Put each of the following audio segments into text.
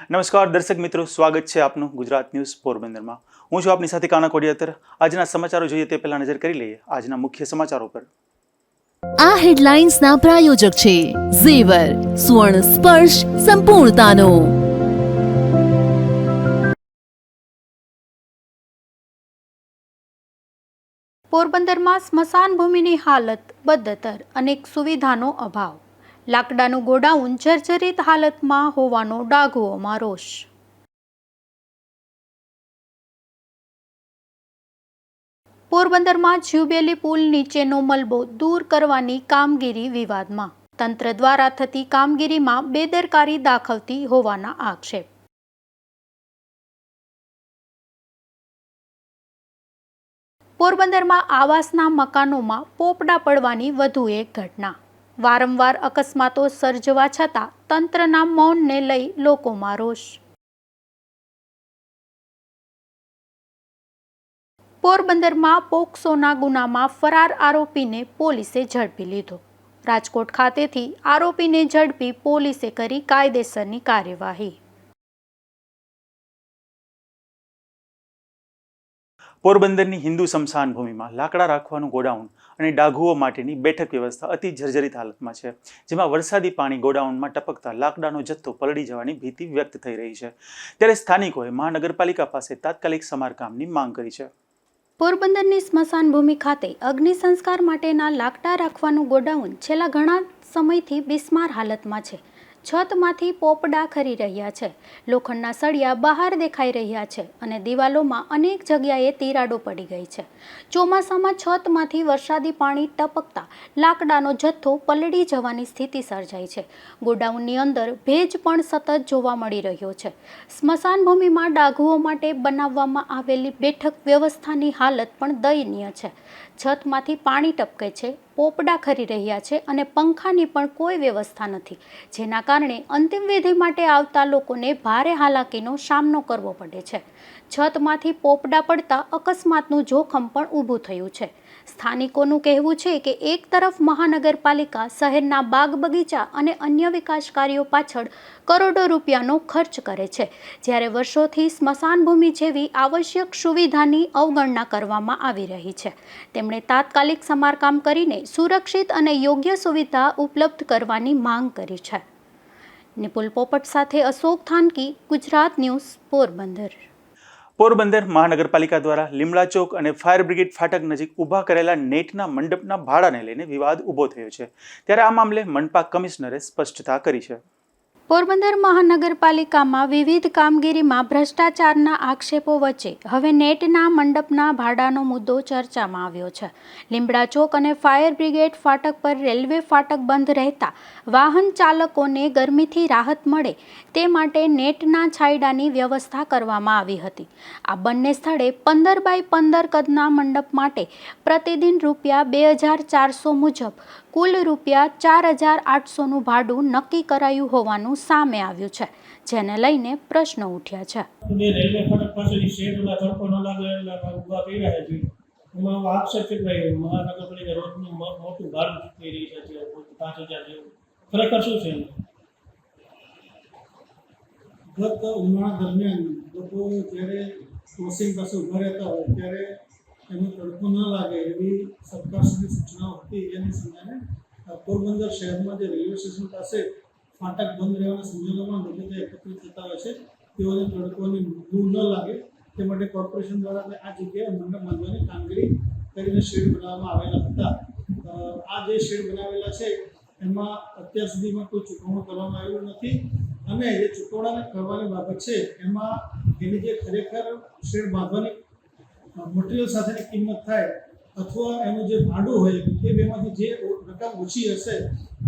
નમસ્કાર દર્શક મિત્રો, સ્વાગત છે આપનું ગુજરાત ન્યૂઝ પોરબંદરમાં। હું છું આપની સાથે કાના કોડિયાતર। આજના સમાચારો જોઈએ તે પહેલા નજર કરી લઈએ આજના મુખ્ય સમાચારો પર। આ હેડલાઇન્સના પ્રાયોજક છે ઝેવર, સ્વર્ણ સ્પર્શ સંપૂર્ણતાનો। પોરબંદરમાં સ્મશાન ભૂમિની હાલત બદતર, અનેક સુવિધાનો અભાવ, લાકડાનું ગોડાઉન જર્જરિત હાલતમાં હોવાનો ડાઘુઓમાં રોષ। પોરબંદરમાં જ્યુબેલી પુલ નીચેનો મલબો દૂર કરવાની કામગીરી વિવાદમાં, તંત્ર દ્વારા થતી કામગીરીમાં બેદરકારી દાખવતી હોવાના આક્ષેપ। પોરબંદરમાં આવાસના મકાનોમાં પોપડા પડવાની વધુ એક ઘટના। વારંવાર અકસ્માતો સર્જવા છતાં તંત્રના મૌનને લઈ લોકોમાં રોષ। પોરબંદરમાં પોક્સોના ગુનામાં ફરાર આરોપીને પોલીસે ઝડપી લીધો। રાજકોટ ખાતેથી આરોપીને ઝડપી પોલીસે કરી કાયદેસરની કાર્યવાહી। પોરબંદરની હિન્દુ સ્મશાન ભૂમિમાં લાકડા રાખવાનું ગોડાઉન અને ડાઘુઓ માટેની બેઠક વ્યવસ્થા અતિ જર્જરિત હાલતમાં છે, જેમાં વરસાદી પાણી ગોડાઉનમાં ટપકતા લાકડાનો જથ્થો પલળી જવાની ભીતિ વ્યક્ત થઈ રહી છે। ત્યારે સ્થાનિકોએ મહાનગરપાલિકા પાસે તાત્કાલિક સમારકામની માંગ કરી છે। પોરબંદરની સ્મશાન ભૂમિ ખાતે અગ્નિ સંસ્કાર માટેના લાકડા રાખવાનું ગોડાઉન છેલ્લા ઘણા સમયથી બિસ્માર હાલતમાં છે। છતમાંથી પોપડા ખરી રહ્યા છે, લોખંડના સળિયા બહાર દેખાઈ રહ્યા છે અને દિવાલોમાં અનેક જગ્યાએ તિરાડો પડી ગઈ છે। ચોમાસામાં છતમાંથી વરસાદી પાણી ટપકતા લાકડાનો જથ્થો પલળી જવાની સ્થિતિ સર્જાઈ છે। ગોડાઉનની અંદર ભેજ પણ સતત જોવા મળી રહ્યો છે। સ્મશાન ભૂમિમાં ડાઘુઓ માટે બનાવવામાં આવેલી બેઠક વ્યવસ્થાની હાલત પણ દયનીય છે। છતમાંથી પાણી ટપકે છે, પોપડા ખરી રહ્યા છે અને પંખાની પણ કોઈ વ્યવસ્થા નથી, જેના કારણે અંતિમ વિધિ માટે આવતા લોકોને ભારે હાલાકીનો સામનો કરવો પડે છે। છતમાંથી પોપડા પડતા અકસ્માતનું જોખમ પણ ઊભું થયું છે। સ્થાનિકોનું કહેવું છે કે એક તરફ મહાનગરપાલિકા શહેરના બાગ બગીચા અને અન્ય વિકાસ કાર્યો પાછળ કરોડો રૂપિયાનો ખર્ચ કરે છે, જ્યારે વર્ષોથી સ્મશાન ભૂમિ જેવી આવશ્યક સુવિધાની અવગણના કરવામાં આવી રહી છે। તેમણે તાત્કાલિક સમારકામ કરીને સુરક્ષિત અને યોગ્ય સુવિધા ઉપલબ્ધ કરવાની માંગ કરી છે। નિપુલ પોપટ સાથે અશોક થાનકી, ગુજરાત ન્યૂઝ, પોરબંદર। પોરબંદર મહાનગરપાલિકા દ્વારા લીમડા ચોક અને ફાયર બ્રિગેડ ફાટક નજીક ઊભા કરેલા નેટના મંડપના ભાડાને લઈને વિવાદ ઊભો થયો છે, ત્યારે આ મામલે મનપા કમિશનરે સ્પષ્ટતા કરી છે। પોરબંદર મહાનગરપાલિકામાં વિવિધ કામગીરીમાં ભ્રષ્ટાચારના આક્ષેપો વચ્ચે હવે નેટના મંડપના ભાડાનો મુદ્દો ચર્ચામાં આવ્યો છે। લીમડા ચોક અને ફાયર બ્રિગેડ ફાટક પર રેલવે ફાટક બંધ રહેતા વાહન ચાલકોને ગરમીથી રાહત મળે તે માટે નેટના છાંયડાની વ્યવસ્થા કરવામાં આવી હતી। આ બંને સ્થળે 15 બાય 15 કદના મંડપ માટે પ્રતિદિન ₹2400 મુજબ કુલ ₹4800નું ભાડું નક્કી કરાયું હોવાનું સામે આવ્યું છે, જેને લઈને પ્રશ્નો ઉઠ્યા છે। રેલવે ફાટક પાસેની શેડના તડકો ન લાગે એટલે ઊભા કર્યા છે। એમાં આક્ષેપ છે કે મહાનગરપાલિકા રોજનું મોટું ભાડું ચૂકવી રહી છે, 5000 જેવું। ખરેખર શું છે? ગત ઉનાળા દરમિયાન લોકો જ્યારે ક્રોસિંગ પાસે ઊભા રહેતા હોય ત્યારે એનો તડકો ન લાગે એવી સરકાર સુધી સૂચનાઓ હતી। એની સંદર્ભે પોરબંદર શહેરમાં જે રેલવે સ્ટેશન પાસે ફાટક બંધ રહેવાના સંજોગોમાં લોકો ત્યાં એકત્રિત થતા હોય છે, તેઓને તડકોની લૂ ન લાગે તે માટે કોર્પોરેશન દ્વારા આ જગ્યાએ મંડપ બાંધવાની કામગીરી કરીને શેડ બનાવવામાં આવેલા હતા। આ જે શેડ બનાવેલા છે એમાં અત્યાર સુધીમાં કોઈ ચૂકવણું કરવામાં આવ્યું નથી અને જે ચૂકવણા કરવાની બાબત છે એમાં એની જે ખરેખર શેડ બાંધવાની મટીરિયલ સાથેની કિંમત થાય અથવા એનું જે ભાડું હોય એ બેમાંથી જે રકમ ઓછી હશે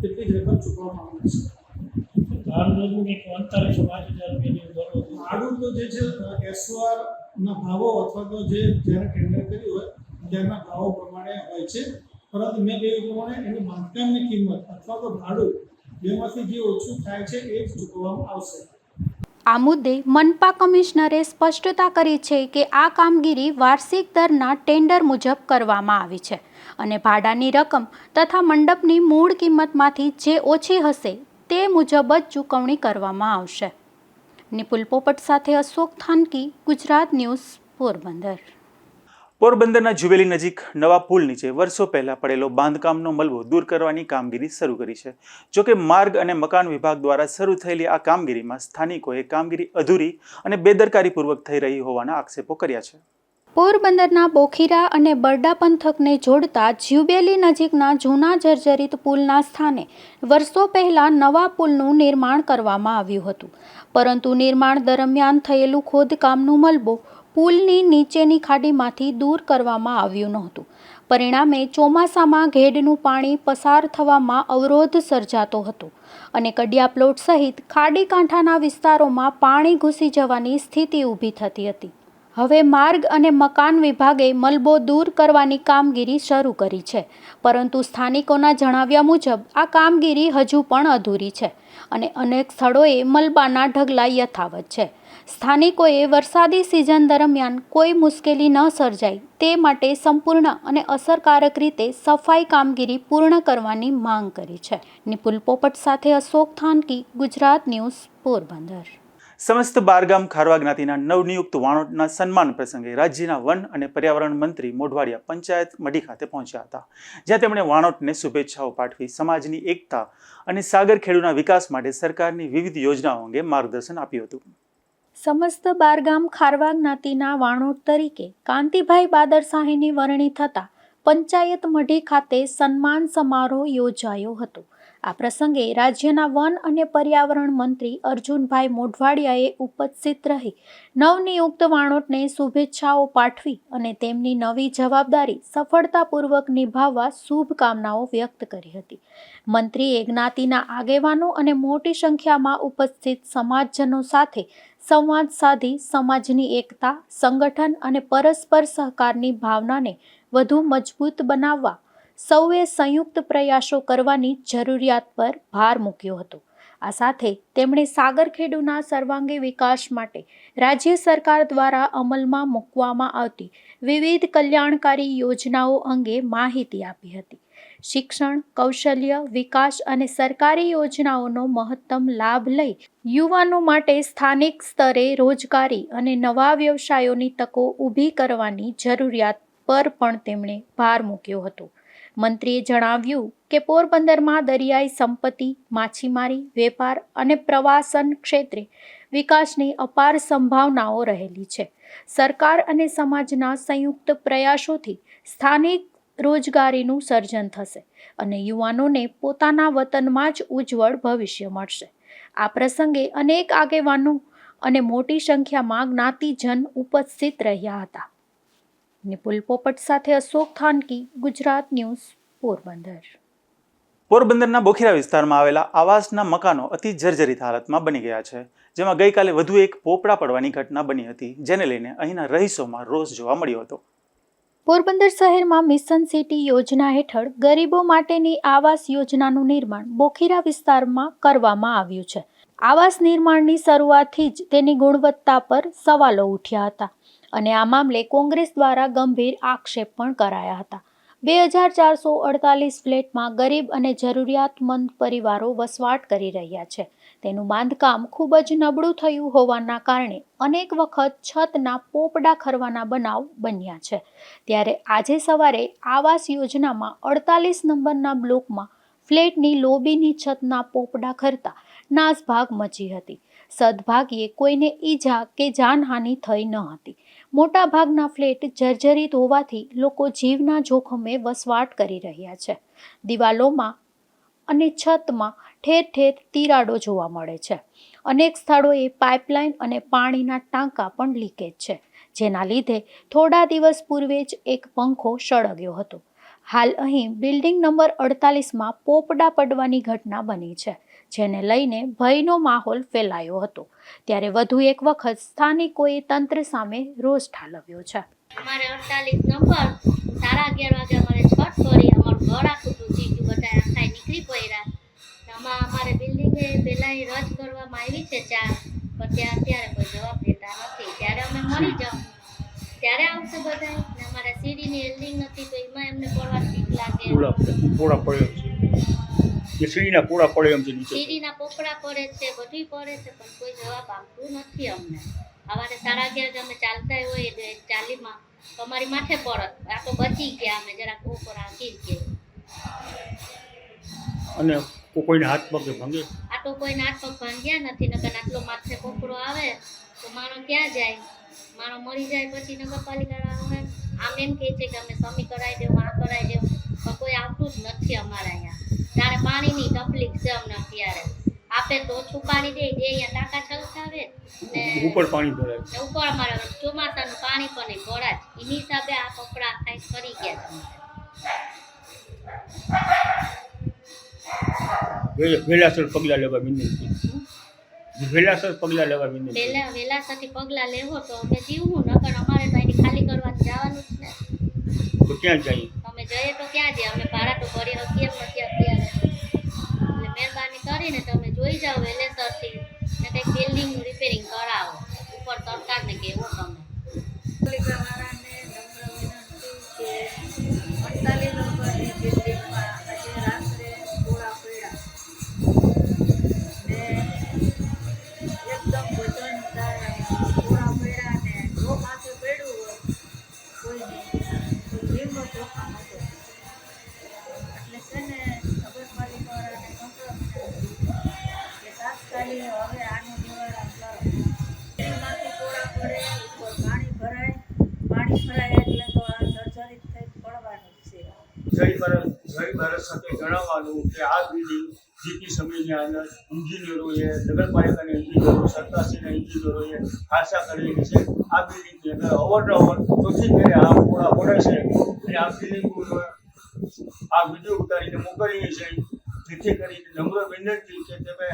તેટલી જ રકમ ચૂકવવામાં આવશે। ભાડું તો જે છે એસઓઆરના ભાવો અથવા તો જે જ્યારે ટેન્ડર કર્યું હોય ત્યારના ભાવો પ્રમાણે હોય છે, પરંતુ મેં કહ્યું પ્રમાણે એની બાંધકામની કિંમત અથવા તો ભાડું બેમાંથી જે ઓછું થાય છે એ જ ચૂકવવામાં આવશે। આ મુદ્દે મનપા કમિશનરે સ્પષ્ટતા કરી છે કે આ કામગીરી વાર્ષિક દરના ટેન્ડર મુજબ કરવામાં આવી છે અને ભાડાની રકમ તથા મંડપની મૂળ કિંમતમાંથી જે ઓછી હશે તે મુજબ જ ચૂકવણી કરવામાં આવશે। નિપુલ પોપટ સાથે અશોક થાનકી, ગુજરાત ન્યૂઝ, પોરબંદર. પોરબંદરના જુબેલી નજીક નવા પુલ નીચે વર્ષો પહેલા પડેલો બાંધકામનો મલબો દૂર કરવાની કામગીરી શરૂ કરી છે. જોકે માર્ગ અને મકાન વિભાગ દ્વારા શરૂ થયેલી આ કામગીરીમાં સ્થાનિકોએ કામગીરી અધૂરી અને બેદરકારીપૂર્વક થઈ રહી હોવાના આક્ષેપો કર્યા છે. પોરબંદરના બોખીરા અને બરડા પંથકને જોડતા જ્યુબેલી નજીકના જૂના જર્જરિત પુલના સ્થાને વર્ષો પહેલા નવા પુલનું નિર્માણ કરવામાં આવ્યું હતું, પરંતુ નિર્માણ દરમિયાન થયેલું ખોદકામનું મલબો પુલની નીચેની ખાડીમાંથી દૂર કરવામાં આવ્યું નહોતું. પરિણામે ચોમાસામાં ઘેડનું પાણી પસાર થવામાં અવરોધ સર્જાતો હતો અને કડિયા પ્લોટ સહિત ખાડી કાંઠાના વિસ્તારોમાં પાણી ઘૂસી જવાની સ્થિતિ ઊભી થતી હતી. હવે માર્ગ અને મકાન વિભાગે મલબો દૂર કરવાની કામગીરી શરૂ કરી છે, પરંતુ સ્થાનિકોના જણાવ્યા મુજબ આ કામગીરી હજુ પણ અધૂરી છે અને અનેક સ્થળોએ મલબાના ઢગલા યથાવત છે. સ્થાનિકોએ વરસાદી સિઝન દરમિયાન કોઈ મુશ્કેલી ન સર્જાય તે માટે સંપૂર્ણ અને અસરકારક રીતે સફાઈ કામગીરી પૂર્ણ કરવાની માંગ કરી છે. નિપુલ પોપટ સાથે અશોક થાનકી, ગુજરાત ન્યૂઝ, પોરબંદર. સમસ્ત બારગામ ખારવા જ્ઞાતિના નવનિયુક્ત વાણોટના સન્માન પ્રસંગે રાજ્યના વન અને પર્યાવરણ મંત્રી મોઢવાડિયા પંચાયત મઢી ખાતે પહોંચ્યા હતા, જ્યાં તેમણે વાણોટને શુભેચ્છાઓ પાઠવી સમાજની એકતા અને સાગરખેડુના વિકાસ માટે સરકારની વિવિધ યોજનાઓ અંગે માર્ગદર્શન આપ્યું હતું. સમસ્ત બારગામ ખારવા જ્ઞાતિના વાણોટ તરીકે કાંતિભાઈ બાદરશાહીની વરણી થતાં પંચાયત મઢી ખાતે સન્માન સમારોહ યોજાયો હતો. આ પ્રસંગે રાજ્યના વન અને પર્યાવરણ મંત્રી અર્જુનભાઈ મોઢવાડિયાએ ઉપસ્થિત રહી નવનિયુક્ત વાણોટને શુભેચ્છાઓ પાઠવી અને તેમની નવી જવાબદારી સફળતાપૂર્વક નિભાવવા શુભકામનાઓ વ્યક્ત કરી હતી. મંત્રીએ જ્ઞાતિના આગેવાનો અને મોટી સંખ્યામાં ઉપસ્થિત સમાજજનો સાથે સંવાદ સાધી સમાજની એકતા, સંગઠન અને પરસ્પર સહકારની ભાવનાને વધુ મજબૂત બનાવવા સૌએ સંયુક્ત પ્રયાસો કરવાની જરૂરિયાત પર ભાર મૂક્યો હતો. આ સાથે તેમણે સાગરખેડુના સર્વાંગી વિકાસ માટે રાજ્ય સરકાર દ્વારા અમલમાં મૂકવામાં આવતી વિવિધ કલ્યાણકારી યોજનાઓ અંગે માહિતી આપી હતી. શિક્ષણ, કૌશલ્ય વિકાસ અને સરકારી યોજનાઓનો મહત્તમ લાભ લઈ યુવાનો માટે સ્થાનિક સ્તરે રોજગારી અને નવા વ્યવસાયોની તકો ઊભી કરવાની જરૂરિયાત પર પણ તેમણે ભાર મૂક્યો હતો. મંત્રીએ જણાવ્યું કે પોરબંદરમાં દરિયાઈ સંપત્તિ, માછીમારી, વેપાર અને પ્રવાસન ક્ષેત્રે વિકાસની અપાર સંભાવનાઓ રહેલી છે. સરકાર અને સમાજના સંયુક્ત પ્રયાસોથી સ્થાનિક રોજગારીનું સર્જન થશે અને યુવાનોને પોતાના વતનમાં જ ઉજ્જવળ ભવિષ્ય મળશે. આ પ્રસંગે અનેક આગેવાનો અને મોટી સંખ્યામાં જ્ઞાતિજન ઉપસ્થિત રહ્યા હતા. નિપુલ પોપટ સાથે અશોક થાનકી, ગુજરાત ન્યૂઝ, પોરબંદર. પોરબંદરના બોખીરા વિસ્તારમાં આવેલા આવાસના મકાનો અતિ જર્જરિત હાલતમાં બની ગયા છે, જેમાં ગઈકાલે વધુ એક પોપડા પડવાની ઘટના બની હતી, જેને લઈને અહીંના રહીશોમાં રોષ જોવા મળ્યો હતો. પોરબંદર શહેરમાં મિશન સિટી યોજના હેઠળ ગરીબો માટેની આવાસ યોજનાનું નિર્માણ બોખીરા વિસ્તારમાં કરવામાં આવ્યું છે. આવાસ નિર્માણની શરૂઆતથી જ તેની ગુણવત્તા પર સવાલો ઉઠ્યા હતા અને આ મામલે કોંગ્રેસ દ્વારા ગંભીર આક્ષેપ પણ કરાયા હતા. 2448 ફ્લેટમાં ગરીબ અને જરૂરિયાતમંદ પરિવારો વસવાટ કરી રહ્યા છે. તેનું બાંધકામ ખૂબ જ નબળું થયું હોવાના કારણે અનેક વખત છતના પોપડા ખરવાના બનાવ બન્યા છે. ત્યારે આજે સવારે આવાસ યોજનામાં 48 નંબરના બ્લોકમાં ફ્લેટની લોબીની છતના પોપડા ખરતા નાસભાગ મચી હતી. સદભાગ્યે કોઈને ઈજા કે જાનહાનિ થઈ ન હતી. મોટા ભાગના ફ્લેટ જર્જરિત હોવાથી લોકો જીવના જોખમે વસવાટ કરી રહ્યા છે. દિવાલોમાં અને છતમાં ઠેર ઠેર તિરાડો જોવા મળે છે. અનેક સ્થળોએ પાઇપલાઇન અને પાણીના ટાંકા પણ લીકેજ છે, જેના લીધે થોડા દિવસ પૂર્વે જ એક પંખો સળગ્યો હતો. હાલ અહીં બિલ્ડિંગ નંબર 48માં પોપડા પડવાની ઘટના બની છે, જેને લઈને ભયનો માહોલ ફેલાયો હતો. ત્યારે વધુ એક વખત સ્થાનિકોએ તંત્ર સામે રોષ ઠાલવ્યો છે. અમારે 48 નંબર 11:30 વાગે અમારે છત કરી અમારું ઘર આખું તૂટી ગયું, બધા આખાય નીકળી પડ્યા. આમાં અમારે બિલ્ડિંગે પહેલાં રદ કરવામાં આવી છે 4, પણ અત્યારે કોઈ જવાબ દેતા નથી. ત્યારે અમે મરી જાઉં ત્યારે આવશે બધા. ને અમારે સીડીની એલ્ડિંગ નથી તો એમાં એમને પડવા ઠીક લાગે. કે સીડીના પૂરા પડે એમ છે નીચે? સીડીના પોપડા પડે છે, બધું પડે છે, પણ કોઈ જવાબ આપતું નથી અમને. સવારે 11:30 અમે ચાલતા હોય 40માં તો અમારી માથે પડત, આ તો બચી ગયા, અમે જરાક ઉપર આંકી ગયા. અને કોઈને હાથ પગે ભાંગે? આ તો કોઈને હાથ પગ ભાંગ્યા નથી, નકર આટલો માથે પોપડો આવે તો માણસ ક્યાં જાય? માણસ મરી જાય પછી નગરપાલિકા આવે આમ એમ કહે છે કે અમે સમી કરાવી દેવું, આ કરાવી દેવું, પણ કોઈ આવતું જ નથી અમારા અહીંયા. ત્યારે પાણીની તકલીફ છે અમને અત્યારે. આપે તો ઓછું પાણી દે અહીંયા ટાંકા છલકાવે ને ઉપર પાણી ભરાય ને ઉપર અમારે ચોમાસાનું પાણી પણ નહીં ભરાય. એની હિસાબે આ કપડા કાંઈક કરી ગયા છે. વહેલાસર પગલાં લેવા વિનંતી. વહેલાસર પગલાં લેવા વિનંતી. વહેલાસરથી પગલાં લેવો તો અમે જીવવું, નકર અમારે તો અહીંથી ખાલી કરવાનું જવાનું જ ને. તો ક્યાં જઈએ? અમે જઈએ તો ક્યાં જઈએ? અમે ભાડા તો ભરી શકીએ એમ નથી અત્યારે. એટલે મહેરબાની કરીને તમે જોઈ જાઓ વહેલેસરથી ને કંઈક બિલ્ડિંગનું રિપેરિંગ કરાવો. ઉપર સરકારને કહેવો તમે. પાલિકાવાળાને નમ્ર વિનંતી કે 48 નંબરની બિલ્ડિંગમાં આજે રાત્રે ગોળા પડ્યા ને એકદમ વજનદાર ગોળા પડ્યા ને જો માથે પડ્યું હોય કોઈને તો જીવનો જોખમ હતો. એટલે છે ને નગરપાલિકાવાળાને નમ્ર વિનંતી કે તાત્કાલિક હવે આનું નિવારણ કરો. માંથી ગોળા પડે, ઉપર પાણી ભરાય એટલે તો આ સર્જરી થઈ પડવાનું છે. જય ભારત સાથે જણાવવાનું કે આ બિલ્ડિંગ જીતી સમયની અંદર એન્જિનિયરોએ, નગરપાલિકાના એન્જિનિયરો, સરકારશ્રીના એન્જિનિયરોએ આશા કરેલી છે. આ બિલ્ડિંગની અંદર અવારનવાર ચોથી ફેરે આ ગોળા પડે છે અને આ બિલ્ડિંગો આ વિડીયો ઉતારીને મોકલીએ છીએ. જેથી કરીને નમ્ર વિનંતી કે તમે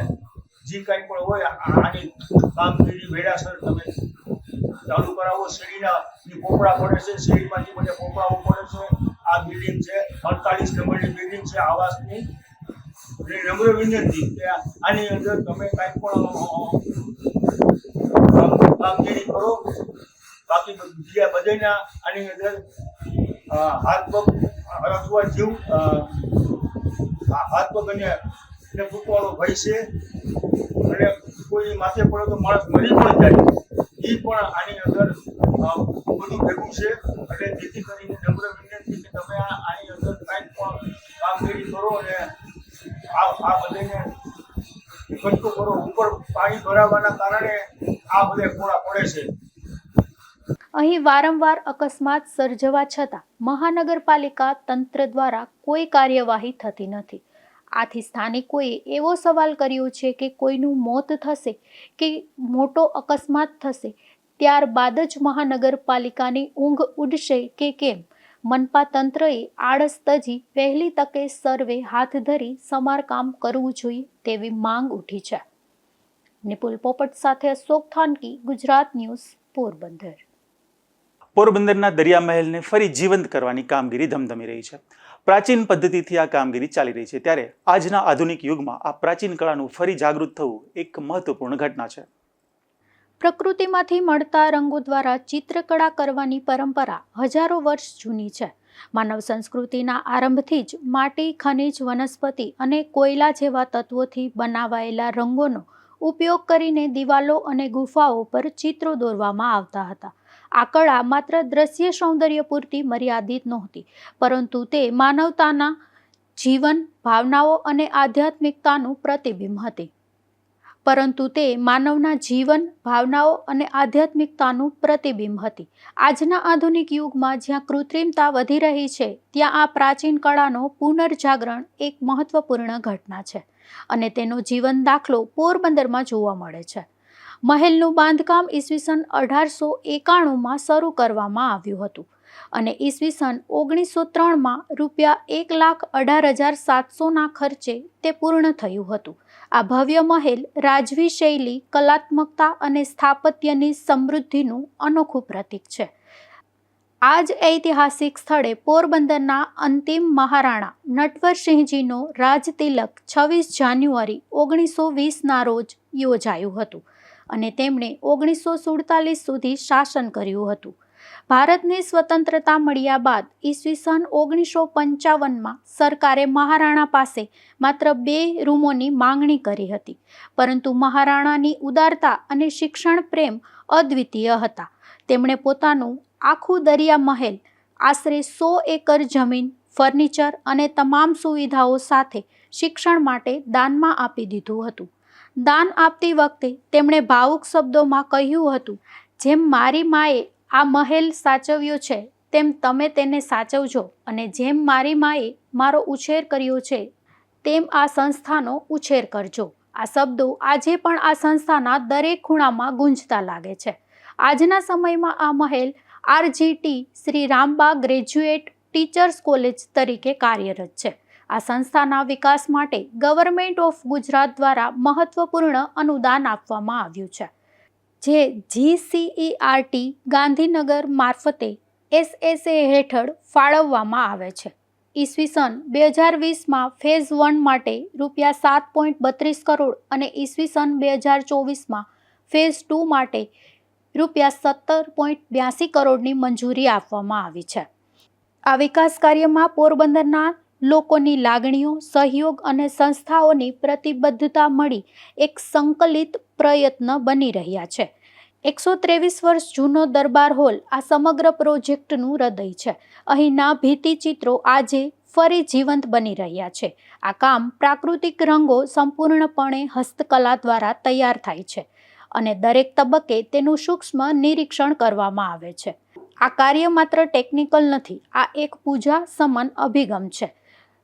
જે કાંઈ પણ હોય આની કામગીરી વહેલાસર તમે ચાલુ કરાવો. સીડીના પોપડા પડે છે, સીડીમાંથી બધા પોપડાઓ પડે છે. આ બિલ્ડિંગ છે 48 નંબરની બિલ્ડિંગ છે આવાસની. નમ્ર વિનંતી કે આની અંદર તમે કાંઈ પણ કામગીરી કરો. બાકી બીજા બધાના આની અંદર હાથ પગ અથવા જીવ હાથ પગ અને ફૂટવાનો ભય છે અને કોઈ માથે પડે તો માણસ મરી પણ જાય. એ પણ આની અંદર બધું ભેગું છે. એટલે જેથી કરીને નમ્ર વિનંતી કે તમે આની અંદર કાંઈક પણ કામગીરી કરો અને આ બધાને એકઠું કરો. ઉપર પાણી ભરાવાના કારણે આ બધા ગોળા પડે છે. અહીં વારંવાર અકસ્માત સર્જવા છતાં મહાનગરપાલિકા તંત્ર દ્વારા કોઈ કાર્યવાહી થતી નથી. આથી સ્થાનિકોએ એવો સવાલ કર્યો છે કે કોઈનું મોત થશે કે મોટો અકસ્માત થશે ત્યારબાદ જ મહાનગરપાલિકાની ઊંઘ ઉડશે કે કેમ? મનપા તંત્રએ આળસ તજી વહેલી તકે સર્વે હાથ ધરી સમારકામ કરવું જોઈએ તેવી માંગ ઉઠી છે. નિપુલ પોપટ સાથે અશોક થાનકી, ગુજરાત ન્યૂઝ, પોરબંદર. પોરબંદરના દરિયા મહેલને ફરી જીવંત કરવાની કામગીરી ધમધમી રહી છે. પ્રાચીન પદ્ધતિથી આ કામગીરી ચાલી રહી છે, ત્યારે આજના આધુનિક યુગમાં આ પ્રાચીન કળાનું ફરી જાગૃત થવું એક મહત્વપૂર્ણ ઘટના છે. પ્રકૃતિમાંથી મળતા રંગો દ્વારા ચિત્રકળા કરવાની પરંપરા હજારો વર્ષ જૂની છે. માનવ સંસ્કૃતિના આરંભથી જ માટી, ખનિજ, વનસ્પતિ અને કોયલા જેવા તત્વોથી બનાવાયેલા રંગોનો ઉપયોગ કરીને દિવાલો અને ગુફાઓ પર ચિત્રો દોરવામાં આવતા હતા. આ કળા માત્ર દ્રશ્ય સૌંદર્ય પૂરતી મર્યાદિત નહોતી, પરંતુ તે માનવતાના જીવન, ભાવનાઓ અને આધ્યાત્મિકતાનું પ્રતિબિંબ હતી. આજના આધુનિક યુગમાં જ્યાં કૃત્રિમતા વધી રહી છે, ત્યાં આ પ્રાચીન કળાનો પુનર્જાગરણ એક મહત્વપૂર્ણ ઘટના છે અને તેનો જીવન દાખલો પોરબંદરમાં જોવા મળે છે. મહેલનું બાંધકામ ઈસવીસન 1891માં શરૂ કરવામાં આવ્યું હતું અને ઈસવીસન 1903માં ₹1,18,700ના ખર્ચે તે પૂર્ણ થયું હતું. આ ભવ્ય મહેલ રાજવી શૈલી, કલાત્મકતા અને સ્થાપત્યની સમૃદ્ધિનું અનોખું પ્રતીક છે. આ જ ઐતિહાસિક સ્થળે પોરબંદરના અંતિમ મહારાણા નટવરસિંહજીનો રાજતિલક 26 જાન્યુઆરી 1920ના રોજ યોજાયું હતું અને તેમણે 1947 સુધી શાસન કર્યું હતું. ભારતની સ્વતંત્રતા મળ્યા બાદ ઈસવીસન 1955માં સરકારે મહારાણા પાસે માત્ર 2 રૂમોની માંગણી કરી હતી, પરંતુ મહારાણાની ઉદારતા અને શિક્ષણ પ્રેમ અદ્વિતીય હતા. તેમણે પોતાનું આખું દરિયા મહેલ, આશરે 100 એકર જમીન, ફર્નિચર અને તમામ સુવિધાઓ સાથે શિક્ષણ માટે દાનમાં આપી દીધું હતું. દાન આપતી વખતે તેમણે ભાવુક શબ્દોમાં કહ્યું હતું, જેમ મારી માએ આ મહેલ સાચવ્યો છે તેમ તમે તેને સાચવજો, અને જેમ મારી માએ મારો ઉછેર કર્યો છે તેમ આ સંસ્થાનો ઉછેર કરજો. આ શબ્દો આજે પણ આ સંસ્થાના દરેક ખૂણામાં ગુંજતા લાગે છે. આજના સમયમાં આ મહેલ RGT Shri Ramba graduate teachers college તરીકે કાર્યરત છે. આ સંસ્થાના વિકાસ માટે ગવર્મેન્ટ ઓફ ગુજરાત દ્વારા મહત્વપૂર્ણ અનુદાન આપવામાં આવ્યું છે, જે GCERT ગાંધીનગર મારફતે SSA હેઠળ ફાળવવામાં આવે છે. ઈસવીસન 2020માં ફેઝ 1 માટે ₹7.32 કરોડ અને ઈસવીસન 2024માં ફેઝ 2 માટે ₹17.82 કરોડની મંજૂરી આપવામાં આવી છે. આ વિકાસ કાર્યમાં પોરબંદરના લોકોની લાગણીઓ, સહયોગ અને સંસ્થાઓની પ્રતિબદ્ધતા મળી એક સંકલિત પ્રયત્ન બની રહ્યા છે. 123 વર્ષ જૂનો દરબાર હોલ આ સમગ્ર પ્રોજેક્ટનું હૃદય છે. અહીંના ભિત્તિચિત્રો આજે ફરી જીવંત બની રહ્યા છે. આ કામ પ્રાકૃતિક રંગો સંપૂર્ણપણે હસ્તકલા દ્વારા તૈયાર થાય છે અને દરેક તબક્કે તેનું સૂક્ષ્મ નિરીક્ષણ કરવામાં આવે છે. આ કાર્ય માત્ર ટેકનિકલ નથી, આ એક પૂજા સમાન અભિગમ છે.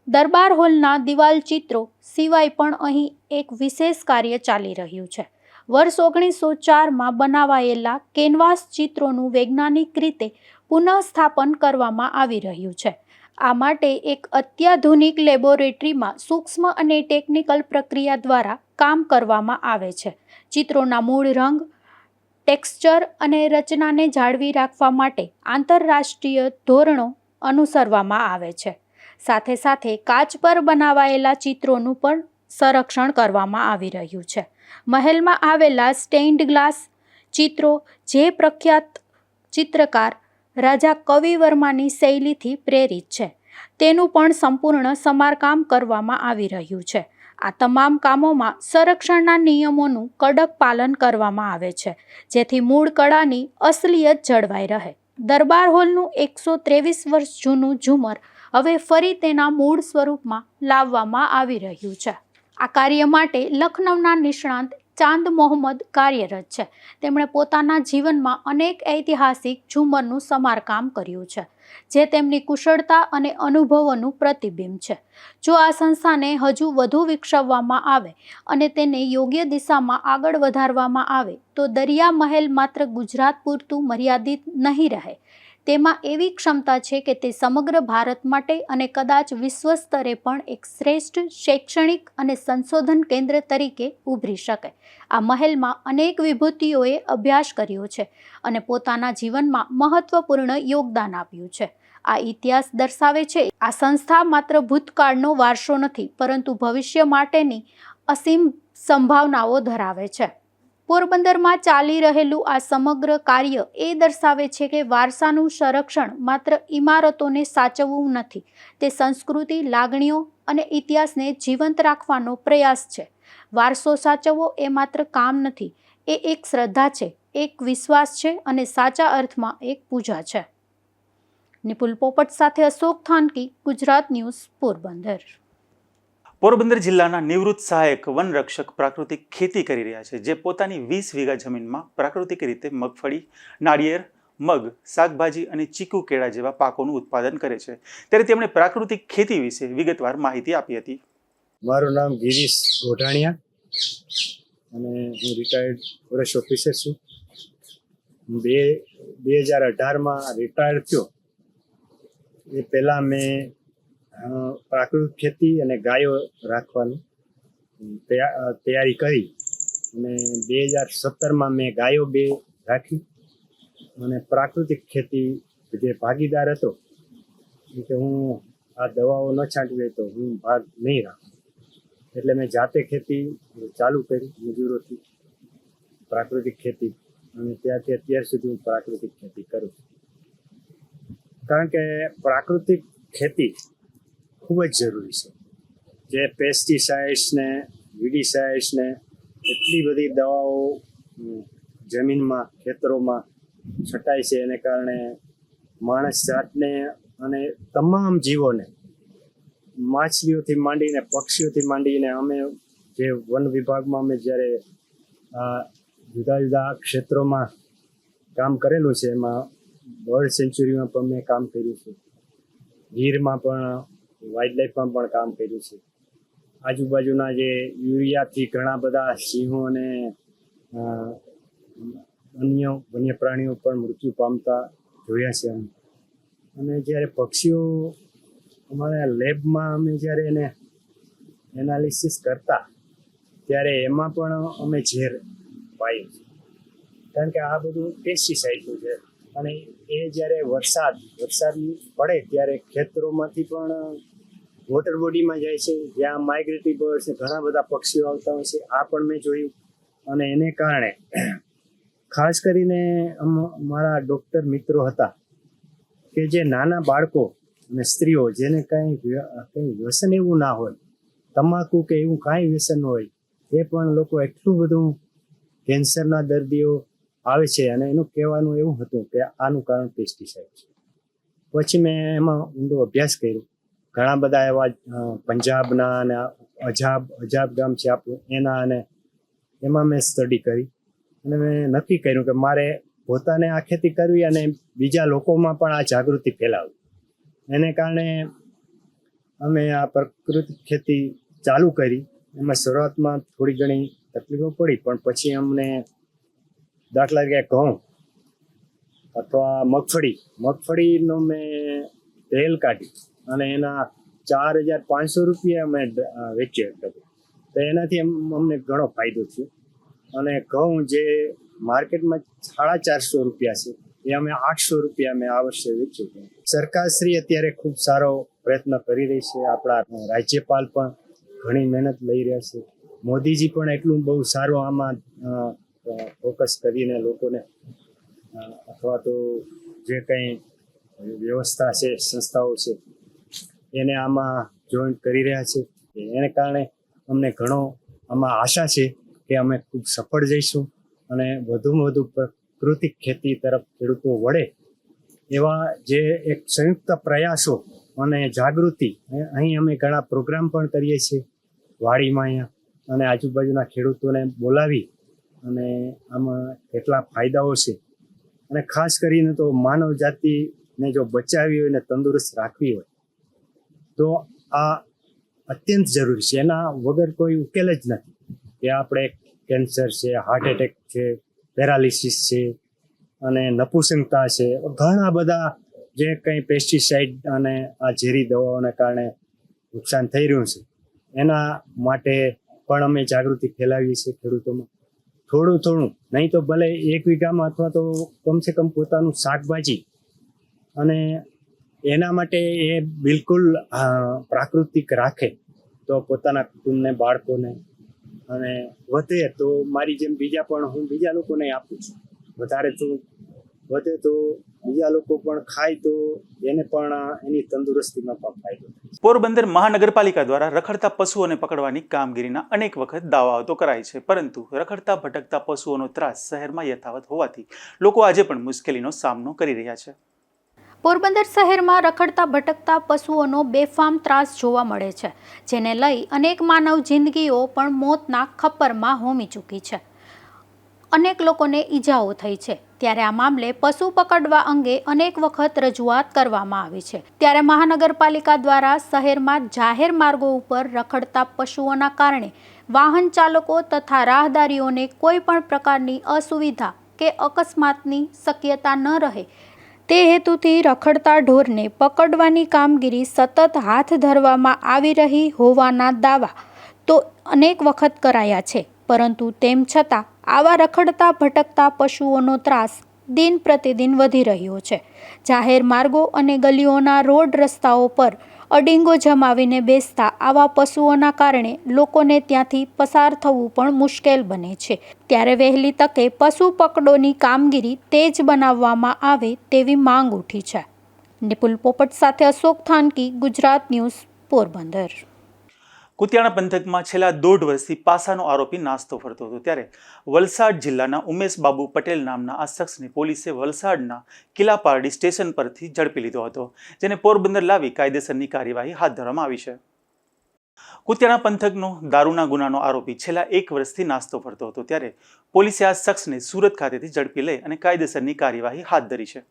દરબાર હોલના દિવાલ ચિત્રો સિવાય પણ અહીં એક વિશેષ કાર્ય ચાલી રહ્યું છે. વર્ષ 1904માં બનાવાયેલા કેનવાસ ચિત્રોનું વૈજ્ઞાનિક રીતે પુનઃસ્થાપન કરવામાં આવી રહ્યું છે. આ માટે એક અત્યાધુનિક લેબોરેટરીમાં સૂક્ષ્મ અને ટેકનિકલ પ્રક્રિયા દ્વારા કામ કરવામાં આવે છે. ચિત્રોના મૂળ રંગ, ટેક્સચર અને રચનાને જાળવી રાખવા માટે આંતરરાષ્ટ્રીય ધોરણો અનુસરવામાં આવે છે. સાથે સાથે કાચ પર બનાવાયેલા ચિત્રોનું પણ સંરક્ષણ કરવામાં આવી રહ્યું છે. મહેલમાં આવેલા સ્ટેઇન્ડ ગ્લાસ ચિત્રો જે પ્રખ્યાત ચિત્રકાર રાજા કવિવર્માની શૈલીથી પ્રેરિત છે, તેનું પણ સંપૂર્ણ સમારકામ કરવામાં આવી રહ્યું છે. આ તમામ કામોમાં સંરક્ષણના નિયમોનું કડક પાલન કરવામાં આવે છે, જેથી મૂળ કળાની અસલિયત જળવાઈ રહે. દરબાર હોલનું 123 વર્ષ જૂનું ઝુમર હવે ફરી તેના મૂળ સ્વરૂપમાં લાવવામાં આવી રહ્યું છે. આ કાર્ય માટે લખનૌના નિષ્ણાંત ચાંદ મોહમ્મદ કાર્યરત છે. તેમણે પોતાના જીવનમાં અનેક ઐતિહાસિક ઝુમરનું સમારકામ કર્યું છે, જે તેમની કુશળતા અને અનુભવોનું પ્રતિબિંબ છે. જો આ સંસ્થાને હજુ વધુ વિકસાવવામાં આવે અને તેને યોગ્ય દિશામાં આગળ વધારવામાં આવે તો દરિયા મહેલ માત્ર ગુજરાત પૂરતું મર્યાદિત નહીં રહે. તેમાં એવી ક્ષમતા છે કે તે સમગ્ર ભારત માટે અને કદાચ વિશ્વ સ્તરે પણ એક શ્રેષ્ઠ શૈક્ષણિક અને સંશોધન કેન્દ્ર તરીકે ઉભરી શકે. આ મહેલમાં અનેક વિભૂતિઓએ અભ્યાસ કર્યો છે અને પોતાના જીવનમાં મહત્વપૂર્ણ યોગદાન આપ્યું છે. આ ઇતિહાસ દર્શાવે છે આ સંસ્થા માત્ર ભૂતકાળનો વારસો નથી, પરંતુ ભવિષ્ય માટેની અસીમ સંભાવનાઓ ધરાવે છે. પોરબંદરમાં ચાલી રહેલું આ સમગ્ર કાર્ય એ દર્શાવે છે કે વારસાનું સંરક્ષણ માત્ર ઇમારતોને સાચવવું નથી, તે સંસ્કૃતિ, લાગણીઓ અને ઇતિહાસને જીવંત રાખવાનો પ્રયાસ છે. વારસો સાચવવો એ માત્ર કામ નથી, એ એક શ્રદ્ધા છે, એક વિશ્વાસ છે અને સાચા અર્થમાં એક પૂજા છે. નિપુલ પોપટ સાથે અશોક થાનકી, ગુજરાત ન્યૂઝ, પોરબંદર. પોરબંદર જિલ્લાના નિવૃત્ત સહાયક વનરક્ષક પ્રાકૃતિક ખેતી કરી રહ્યા છે, જે પોતાની 20 વીઘા જમીનમાં પ્રાકૃતિક રીતે મગફળી, નાળિયેર, મગ, શાકભાજી અને ચીકુ કેળા જેવા પાકોનું ઉત્પાદન કરે છે. ત્યારે તેમણે પ્રાકૃતિક ખેતી વિશે વિગતવાર માહિતી આપી હતી. મારું નામ ગિરીશ ગોઢાણીયા અને હું રિટાયર્ડ ફોરેસ્ટ ઓફિસર છું. 2018માં રિટાયર્ડ થયો. એ પહેલાં મેં પ્રાકૃતિક ખેતી અને ગાયો રાખવાની તૈયારી કરી અને 2017માં મેં ગાયો 2 રાખી અને પ્રાકૃતિક ખેતી જે ભાગીદાર હતો કે હું આ દવાઓ ન છાંટવી તો હું ભાગ નહીં રાખું, એટલે મેં જાતે ખેતી ચાલુ કરી મજૂરોથી પ્રાકૃતિક ખેતી, અને ત્યારથી અત્યાર સુધી હું પ્રાકૃતિક ખેતી કરું છું. કારણ કે પ્રાકૃતિક ખેતી ખૂબ જ જરૂરી છે. જે પેસ્ટિસાઇડ્સ ને વિડીસાઇડ્સ ને એટલી બધી દવાઓ જમીનમાં ખેતરોમાં છટાય છે, એને કારણે માણસ જાતને અને તમામ જીવોને, માછલીઓથી માંડીને પક્ષીઓથી માંડીને, અમે જે વન વિભાગમાં અમે જ્યારે જુદા જુદા ક્ષેત્રોમાં કામ કરેલું છે, એમાં બર્ડ સેન્ચ્યુરીમાં પણ મેં કામ કર્યું છે, ગીરમાં પણ, વાઇલ્ડ લાઈફમાં પણ કામ કર્યું છે. આજુબાજુના જે યુરિયાથી ઘણા બધા સિંહો અને અન્ય વન્ય પ્રાણીઓ પણ મૃત્યુ પામતા જોયા છે અમે. અને જ્યારે પક્ષીઓ અમારા લેબમાં અમે જ્યારે એને એનાલિસિસ કરતા ત્યારે એમાં પણ અમે ઝેર પાયું છે, કારણ કે આ બધું પેસ્ટિસાઇડનું છે. અને એ જ્યારે વરસાદ પડે ત્યારે ખેતરોમાંથી પણ વોટર બોડીમાં જાય છે, જ્યાં માઇગ્રેટરી બર્ડ્સ ઘણા બધા પક્ષીઓ આવતા હોય છે. આ પણ મેં જોયું. અને એને કારણે ખાસ કરીને મારા ડૉક્ટર મિત્રો હતા કે જે નાના બાળકો અને સ્ત્રીઓ જેને કંઈ વ્યસન એવું ના હોય, તમાકુ કે એવું કાંઈ વ્યસન હોય, એ પણ લોકો એટલું બધું કેન્સરના દર્દીઓ આવે છે. અને એનું કહેવાનું એવું હતું કે આનું કારણ પેસ્ટિસાઇડ છે. પછી મેં એમાં ઊંડો અભ્યાસ કર્યો. ઘણા બધા એવા પંજાબના અને અજાબ ગામ છે આપણું, એના, અને એમાં મેં સ્ટડી કરી અને મેં નક્કી કર્યું કે મારે પોતાને આ ખેતી કરવી અને બીજા લોકોમાં પણ આ જાગૃતિ ફેલાવવી. એને કારણે અમે આ પ્રાકૃતિક ખેતી ચાલુ કરી. એમાં શરૂઆતમાં થોડી ઘણી તકલીફો પડી, પણ પછી અમને દાખલા તરીકે ઘઉં અથવા મગફળીનો મેં તેલ કાઢી અને એના 4,500 રૂપિયા અમે વેચ્યા હતા. તો એનાથી અમને ઘણો ફાયદો થયો. અને ઘઉં જે માર્કેટમાં 450 રૂપિયા છે, એ અમે 800 રૂપિયા અમે આ વર્ષે વેચ્યું. સરકારશ્રી અત્યારે ખૂબ સારો પ્રયત્ન કરી રહી છે. આપણા રાજ્યપાલ પણ ઘણી મહેનત લઈ રહ્યા છે. મોદીજી પણ એટલું બહુ સારું આમાં ફોકસ કરીને લોકોને અથવા તો જે કંઈ વ્યવસ્થા છે, સંસ્થાઓ છે, એને આમાં જોઈન્ટ કરી રહ્યા છે. એને કારણે અમને ઘણો આમાં આશા છે કે અમે ખૂબ સફળ જઈશું અને વધુમાં વધુ પ્રાકૃતિક ખેતી તરફ ખેડૂતો વળે એવા જે એક સંયુક્ત પ્રયાસો અને જાગૃતિ, અહીં અમે ઘણા પ્રોગ્રામ પણ કરીએ છીએ વાડીમાં અહીંયા, અને આજુબાજુના ખેડૂતોને બોલાવી અને આમાં કેટલા ફાયદાઓ છે. અને ખાસ કરીને તો માનવ જાતિને જો બચાવવી હોય ને તંદુરસ્ત રાખવી હોય તો આ અત્યંત જરૂરી છે. એના વગર કોઈ ઉકેલ જ નથી. કે આપણે કેન્સર છે, હાર્ટ એટેક છે, પેરાલિસિસ છે અને નપુંસકતા છે, ઘણા બધા જે કંઈ પેસ્ટિસાઇડ અને આ ઝેરી દવાઓને કારણે નુકસાન થઈ રહ્યું છે, એના માટે પણ અમે જાગૃતિ ફેલાવીએ છીએ ખેડૂતોમાં. થોડું નહીં તો ભલે 1 વીઘામાં અથવા તો કમસે કમ પોતાનું શાકભાજી, અને એના માટે એ બિલકુલ પ્રાકૃતિક રાખે તો પોતાના કુટુંબને, બાળકોને, અને વધે તો મારી જેમ હું બીજા લોકોને આપું છું. વધે તો બીજા લોકો પણ ખાય તો એને પણ એની તંદુરસ્તીમાં પણ ફાયદો થાય. પોરબંદર મહાનગરપાલિકા દ્વારા રખડતા પશુઓને પકડવાની કામગીરીના અનેક વખત દાવાઓ તો કરાય છે, પરંતુ રખડતા ભટકતા પશુઓનો ત્રાસ શહેરમાં યથાવત હોવાથી લોકો આજે પણ મુશ્કેલીનો સામનો કરી રહ્યા છે. પોરબંદર શહેરમાં રખડતા ભટકતા પશુઓનો બેફામ ત્રાસ જોવા મળે છે, જેને લઈ અનેક માનવ જિંદગીઓ પણ મોતના ખપ્પરમાં હોમી ચૂકી છે. અનેક લોકોને ઈજાઓ થઈ છે. ત્યારે આ મામલે પશુ પકડવા અંગે અનેક વખત રજૂઆત કરવામાં આવી છે. ત્યારે મહાનગરપાલિકા દ્વારા શહેરમાં જાહેર માર્ગો ઉપર રખડતા પશુઓના કારણે વાહન ચાલકો તથા રાહદારીઓને કોઈ પણ પ્રકારની અસુવિધા કે અકસ્માતની શક્યતા ન રહે તે હેતુથી રખડતા ઢોરને પકડવાની કામગીરી સતત હાથ ધરવામાં આવી રહી હોવાના દાવા તો અનેક વખત કરાયા છે, પરંતુ તેમ છતાં આવા રખડતા ભટકતા પશુઓનો ત્રાસ દિન પ્રતિદિન વધી રહ્યો છે. જાહેર માર્ગો અને ગલીઓના રોડ રસ્તાઓ પર અડીંગો જમાવીને બેસતા આવા પશુઓના કારણે લોકોને ત્યાંથી પસાર થવું પણ મુશ્કેલ બને છે. ત્યારે વહેલી તકે પશુ પકડોની કામગીરી તેજ બનાવવામાં આવે તેવી માંગ ઉઠી છે. નિપુલ પોપટ સાથે અશોક થાનકી, ગુજરાત ન્યૂઝ, પોરબંદર. કુતિયાણા પંથકમાં છેલ્લા 1.5 વર્ષથી પાસાનો આરોપી નાસ્તો ફરતો હતો ત્યારે વલસાડ જિલ્લાના ઉમેશ બાબુ પટેલ નામના આ શખ્સને પોલીસે વલસાડના કિલાપારડી સ્ટેશન પરથી ઝડપી લીધો હતો, જેને પોરબંદર લાવી કાયદેસરની કાર્યવાહી હાથ ધરવામાં આવી છે. કુતિયાણા પંથકનો દારૂના ગુનાનો આરોપી છેલ્લા 1 વર્ષથી નાસ્તો ફરતો હતો ત્યારે પોલીસે આ શખ્સને સુરત ખાતેથી ઝડપી લઈ અને કાયદેસરની કાર્યવાહી હાથ ધરી છે.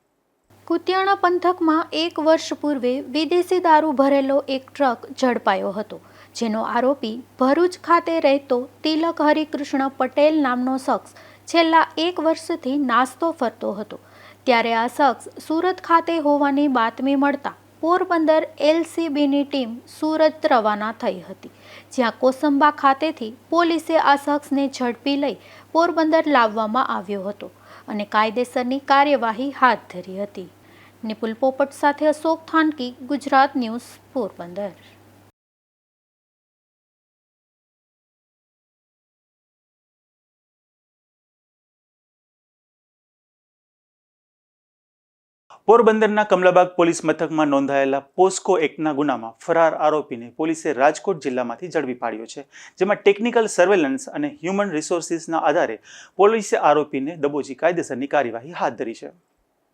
કુતિયાણા પંથકમાં 1 વર્ષ પૂર્વે વિદેશી દારૂ ભરેલો એક ટ્રક ઝડપાયો હતો, જેનો આરોપી ભરૂચ ખાતે રહેતો તિલક હરિકૃષ્ણ પટેલ નામનો શખ્સ છેલ્લા 1 વર્ષથી નાસ્તો ફરતો હતો. ત્યારે આ શખ્સ સુરત ખાતે હોવાની બાતમી મળતા પોરબંદર LCBની ટીમ સુરત રવાના થઈ હતી, જ્યાં કોસંબા ખાતેથી પોલીસે આ શખ્સને ઝડપી લઈ પોરબંદર લાવવામાં આવ્યો હતો અને કાયદેસરની કાર્યવાહી હાથ ધરી હતી. નિપુલ પોપટ સાથે અશોક થાનકી, ગુજરાત ન્યૂઝ, પોરબંદર. પોરબંદરના કમલાબાગ પોલીસ મથકમાં નોંધાયેલા પોસ્કો એક્ટના ગુનામાં ફરાર આરોપીને પોલીસે રાજકોટ જિલ્લામાંથી ઝડપી પાડ્યો છે, જેમાં ટેકનિકલ સર્વેલન્સ અને હ્યુમન રિસોર્સિસના આધારે પોલીસે આરોપીને દબોચી કાયદેસરની કાર્યવાહી હાથ ધરી છે.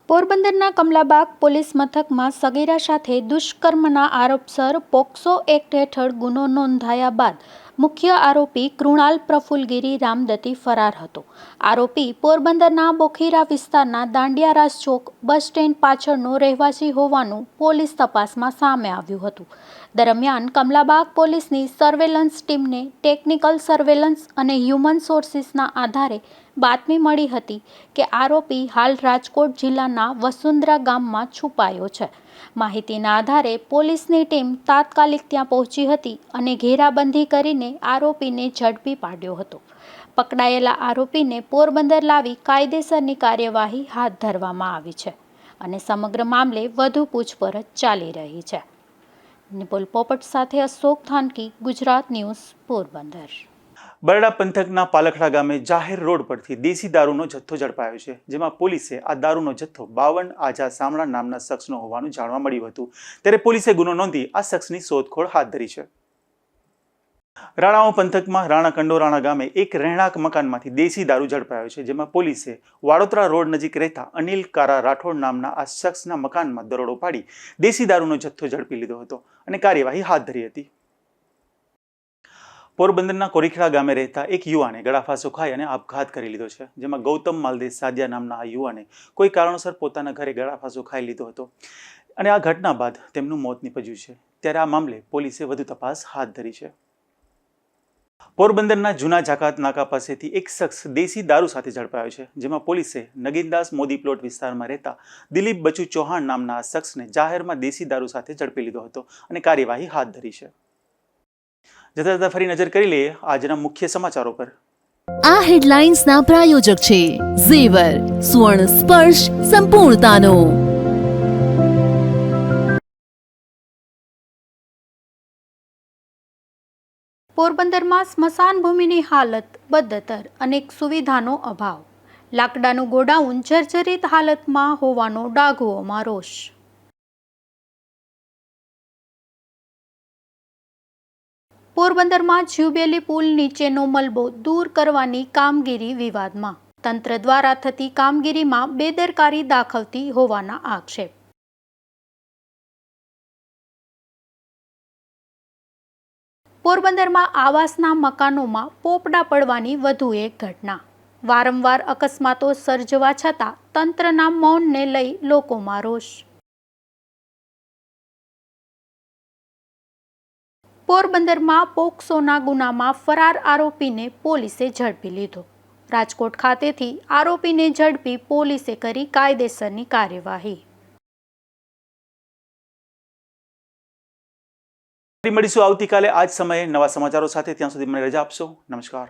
પોરબંદરના કમલાબાગ પોલીસ મથકમાં સગીરા સાથે દુષ્કર્મના આરોપસર પોક્સો એક્ટ હેઠળ ગુનો નોંધાયા બાદ મુખ્ય આરોપી કૃણાલ પ્રફુલગીરી રામદત્તી ફરાર હતો. આરોપી પોરબંદરના બોખીરા વિસ્તારના દાંડિયારાસ ચોક બસ સ્ટેન્ડ પાછળનો રહેવાસી હોવાનું પોલીસ તપાસમાં સામે આવ્યું હતું. દરમિયાન કમલાબાગ પોલીસની સર્વેલન્સ ટીમને ટેકનિકલ સર્વેલન્સ અને હ્યુમન સોર્સિસના આધારે બાતમી મળી હતી કે આરોપી હાલ રાજકોટ જિલ્લાના વસુંધરા ગામમાં છુપાયો છે. માહિતીના આધારે પોલીસની ટીમ તાત્કાલિક ત્યાં પહોંચી હતી અને ઘેરાબંધી કરીને આરોપીને ઝડપી પાડ્યો હતો. પકડાયેલા આરોપીને પોરબંદર લાવી કાયદેસરની કાર્યવાહી હાથ ધરવામાં આવી છે અને સમગ્ર મામલે વધુ પૂછપરછ ચાલી રહી છે. નિપુલ પોપટ સાથે અશોક થાનકી, ગુજરાત ન્યૂઝ, પોરબંદર. બરડા પંથકના પાલખડા ગામે જાહેર રોડ પરથી દેશી દારૂનો જથ્થો ઝડપાયો છે, જેમાં પોલીસે આ દારૂનો જથ્થો 52 આજા સામડા નામના શખ્સનો હોવાનું જાણવા મળ્યું હતું. ત્યારે પોલીસે ગુનો નોંધી આ શખ્સની શોધખોળ હાથ ધરી છે. રાણાઓ પંથકમાં રાણા કંડોરાણા ગામે એક રહેણાંક મકાનમાંથી દેશી દારૂ ઝડપાયો છે, જેમાં પોલીસે વાડોદરા રોડ નજીક રહેતા અનિલ કારા રાઠોડ નામના આ શખ્સના મકાનમાં દરોડો પાડી દેશી દારૂનો જથ્થો ઝડપી લીધો હતો અને કાર્યવાહી હાથ ધરી હતી. પોરબંદરના કોરીખડા ગામે રહેતા એક યુવાને ગળાફાંસો ખાઈ અને આપઘાત કરી લીધો છે, જેમાં ગૌતમ માલદેવ સાદિયા નામના આ યુવાને કોઈ કારણોસર પોતાના ઘરે ગળાફાંસો ખાઈ લીધો હતો અને આ ઘટના બાદ તેમનું મોત નીપજ્યું છે. ત્યારે આ મામલે પોલીસે વધુ તપાસ હાથ ધરી છે. પોરબંદરના જૂના જાકાત નાકા પાસેથી એક શખ્સ દેશી દારૂ સાથે ઝડપાયો છે, જેમાં પોલીસે નગીનદાસ મોદી પ્લોટ વિસ્તારમાં રહેતા દિલીપ બચુ ચૌહાણ નામના આ શખ્સને જાહેરમાં દેશી દારૂ સાથે ઝડપી લીધો હતો અને કાર્યવાહી હાથ ધરી છે. જતા જતા ફરી નજર કરી લઈએ આજના મુખ્ય સમાચારો પર. આ હેડલાઇન્સના પ્રાયોજક છે ઝેવર, સુવર્ણ સ્પર્શ સંપૂર્ણતાનો. પોરબંદરમાં સ્મશાન ભૂમિની હાલત બદતર, અનેક સુવિધાનો અભાવ. લાકડાનું ગોડાઉન જર્જરિત હાલતમાં હોવાનો ડાઘુઓમાં રોષ. પોરબંદરમાં જ્યુબેલી પુલ નીચેનો મલબો દૂર કરવાની કામગીરી વિવાદમાં. તંત્ર દ્વારા થતી કામગીરીમાં બેદરકારી દાખવતી હોવાના આક્ષેપ. પોરબંદરમાં આવાસના મકાનોમાં પોપડા પડવાની વધુ એક ઘટના. વારંવાર અકસ્માતો સર્જવા છતાં તંત્રના મૌનને લઈ લોકોમાં રોષ. પોરબંદરમાં પોક્સોના ગુનામાં ફરાર આરોપીને પોલીસે ઝડપી લીધો. રાજકોટ ખાતેથી આરોપીને ઝડપી પોલીસે કરી કાયદેસરની કાર્યવાહી. મળીશું આવતીકાલે આ જ સમયે નવા સમાચારો સાથે. ત્યાં સુધી મને રજા આપશો. નમસ્કાર.